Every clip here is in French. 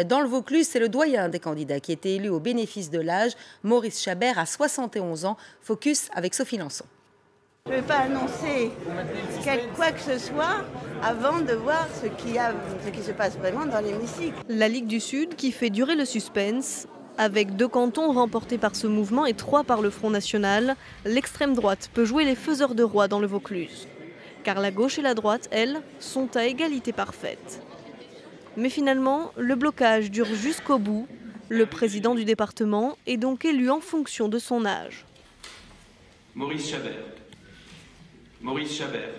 Dans le Vaucluse, c'est le doyen des candidats qui était élu au bénéfice de l'âge, Maurice Chabert, à 71 ans. Focus avec Sophie Lançon. Je ne vais pas annoncer quoi que ce soit avant de voir ce qui se passe vraiment dans l'hémicycle. La Ligue du Sud qui fait durer le suspense. Avec 2 cantons remportés par ce mouvement et 3 par le Front National, l'extrême droite peut jouer les faiseurs de roi dans le Vaucluse. Car la gauche et la droite, elles, sont à égalité parfaite. Mais finalement, le blocage dure jusqu'au bout. Le président du département est donc élu en fonction de son âge. Maurice Chabert. Maurice Chabert.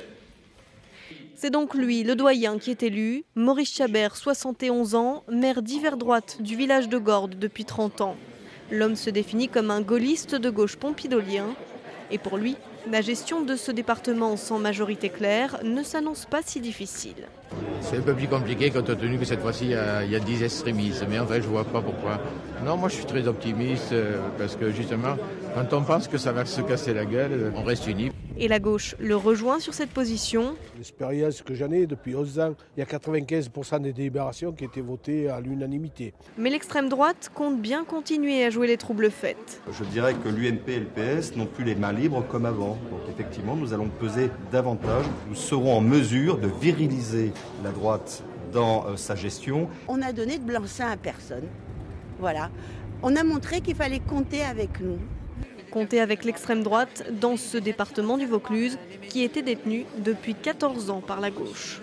C'est donc lui, le doyen, qui est élu. Maurice Chabert, 71 ans, maire d'hiver droite du village de Gordes depuis 30 ans. L'homme se définit comme un gaulliste de gauche pompidolien. Et pour lui, la gestion de ce département sans majorité claire ne s'annonce pas si difficile. C'est un peu plus compliqué compte tenu que cette fois-ci, il y a 10 extrémistes. Mais en fait, je ne vois pas pourquoi. Non, moi je suis très optimiste parce que justement, quand on pense que ça va se casser la gueule, on reste unis. Et la gauche le rejoint sur cette position. L'expérience que j'en ai depuis 11 ans, il y a 95% des délibérations qui étaient votées à l'unanimité. Mais l'extrême droite compte bien continuer à jouer les troubles faites. Je dirais que l'UMP et le PS n'ont plus les mains libres comme avant. Donc effectivement, nous allons peser davantage. Nous serons en mesure de viriliser la droite dans sa gestion. On a donné de blanc-seing à personne. Voilà. On a montré qu'il fallait compter avec nous. Compter avec l'extrême droite dans ce département du Vaucluse qui était détenu depuis 14 ans par la gauche.